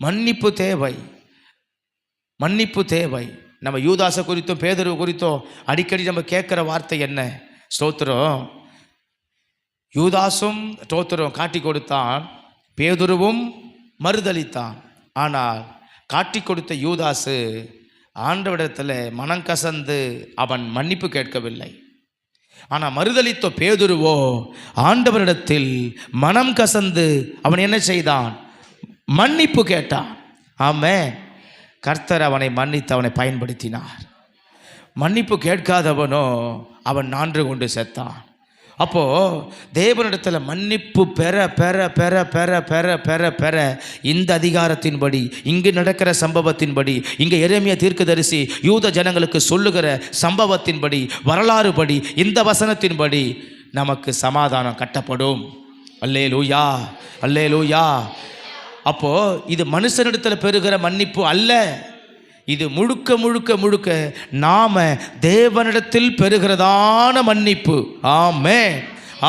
மன்னிப்பு தேவை, மன்னிப்பு தேவை. நம்ம யூதாசை குறித்தும் பேதுரு குறித்தும் அடிக்கடி நம்ம கேட்குற வார்த்தை என்ன? ஸ்தோத்திரம், யூதாசும் ஸ்தோத்திரம் காட்டி கொடுத்தான், பேதுருவும் மறுதளித்தான். ஆனால் காட்டி கொடுத்த யூதாசு ஆண்டவரிடத்தில் மனம் கசந்து அவன் மன்னிப்பு கேட்கவில்லை. ஆனால் மறுதளித்த பேதுருவோ ஆண்டவரிடத்தில் மனம் கசந்து அவன் என்ன செய்தான்? மன்னிப்பு கேட்டான். ஆமென். கர்த்தர் அவனை மன்னித்து அவனை பயன்படுத்தினார். மன்னிப்பு கேட்காதவனோ அவன் நான்று கொண்டு செத்தான். அப்போது தேவனிடத்தில் மன்னிப்பு பெற பெற பெற பெற பெற பெற பெற இந்த அதிகாரத்தின்படி, இங்கு நடக்கிற சம்பவத்தின்படி, இங்கே எரேமியா தீர்க்கதரிசி யூத ஜனங்களுக்கு சொல்லுகிற சம்பவத்தின்படி, வரலாறு படி, இந்த வசனத்தின்படி நமக்கு சமாதானம் கட்டப்படும். அல்லேலூயா, அல்லேலூயா. அப்போது இது மனுஷனிடத்தில் பெறுகிற மன்னிப்பு அல்ல, இது முழுக்க முழுக்க முழுக்க நாம தேவனிடத்தில் பெறுகிறதான மன்னிப்பு. ஆமென்,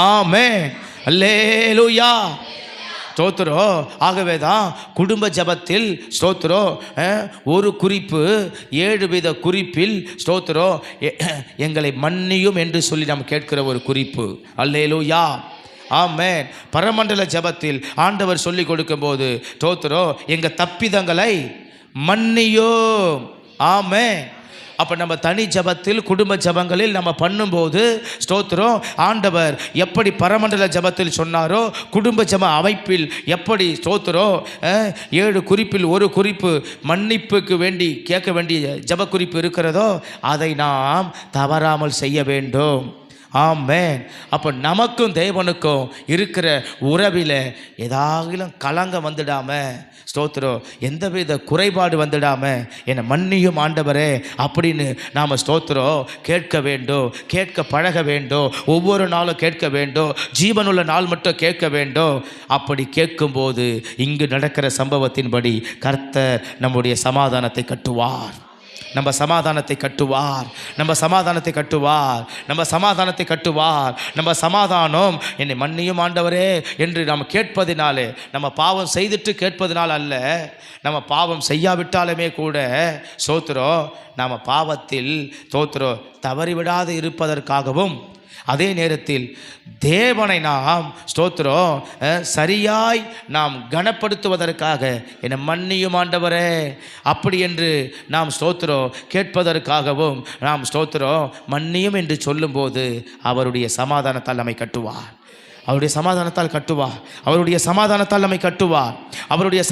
ஆமென், அல்லேலூயா, ஸ்தோத்திரம். ஆகவே தான் குடும்ப ஜபத்தில் ஸ்தோத்திரம் ஒரு குறிப்பு, 7 வித குறிப்பில் ஸ்தோத்திரம் எங்களை மன்னியும் என்று சொல்லி நாம் கேட்கிற ஒரு குறிப்பு. அல்லேலூயா, ஆமென். பரமண்டல ஜபத்தில் ஆண்டவர் சொல்லி கொடுக்கும்போது ஸ்தோத்திரம் எங்கள் தப்பிதங்களை மன்னியோ. ஆமென். அப்போ நம்ம தனி ஜபத்தில், குடும்ப ஜபங்களில் நம்ம பண்ணும்போது ஸ்தோத்திரம் ஆண்டவர் எப்படி பரமண்டல ஜபத்தில் சொன்னாரோ, குடும்ப ஜப அமைப்பில் எப்படி ஸ்தோத்திரம் 7 குறிப்பில் ஒரு குறிப்பு மன்னிப்புக்கு வேண்டி கேட்க வேண்டிய ஜப குறிப்பு இருக்கிறதோ அதை நாம் தவறாமல் செய்ய வேண்டும். ஆமென். அப்போ நமக்கும் தேவனுக்கும் இருக்கிற உறவில் ஏதாகிலும் கலங்கம் வந்துடாம ஸ்தோத்திரம் எந்தவித குறைபாடு வந்துடாம என்னை மன்னியும் ஆண்டவரே அப்படின்னு நாம் ஸ்தோத்திரம் கேட்க வேண்டும், கேட்க பழக வேண்டும். ஒவ்வொரு நாளும் கேட்க வேண்டும், ஜீவனுள்ள நாள் மட்டும் கேட்க வேண்டும். அப்படி கேட்கும்போது இங்கு நடக்கிற சம்பவத்தின்படி கர்த்தர் நம்முடைய சமாதானத்தை கட்டுவார், நம்ம சமாதானத்தை கட்டுவார், நம்ம சமாதானத்தை கட்டுவார், நம்ம சமாதானத்தை கட்டுவார். நம்ம சமாதானம் என்னை மன்னியும் ஆண்டவரே என்று நாம் கேட்பதினாலே, நம்ம பாவம் செய்துட்டு கேட்பதினால் அல்ல, நம்ம பாவம் செய்யாவிட்டாலுமே கூட ஸ்தோத்திரம் நாம் பாவத்தில் ஸ்தோத்திரம் தவறிவிடாது இருப்பதற்காகவும், அதே நேரத்தில் தேவனை நாம் ஸ்தோத்திரம் சரியாய் நாம் கனப்படுத்துவதற்காக என்னை மன்னியும் ஆண்டவரே அப்படி என்று நாம் ஸ்தோத்திரம் கேட்பதற்காகவும் நாம் ஸ்தோத்திரம் மன்னியும் என்று சொல்லும்போது அவருடைய சமாதானத்தால் நம்மை கட்டுவார், அவருடைய சமாதானத்தால் கட்டுவார், அவருடைய சமாதானத்தால் நம்மை கட்டுவார், அவருடைய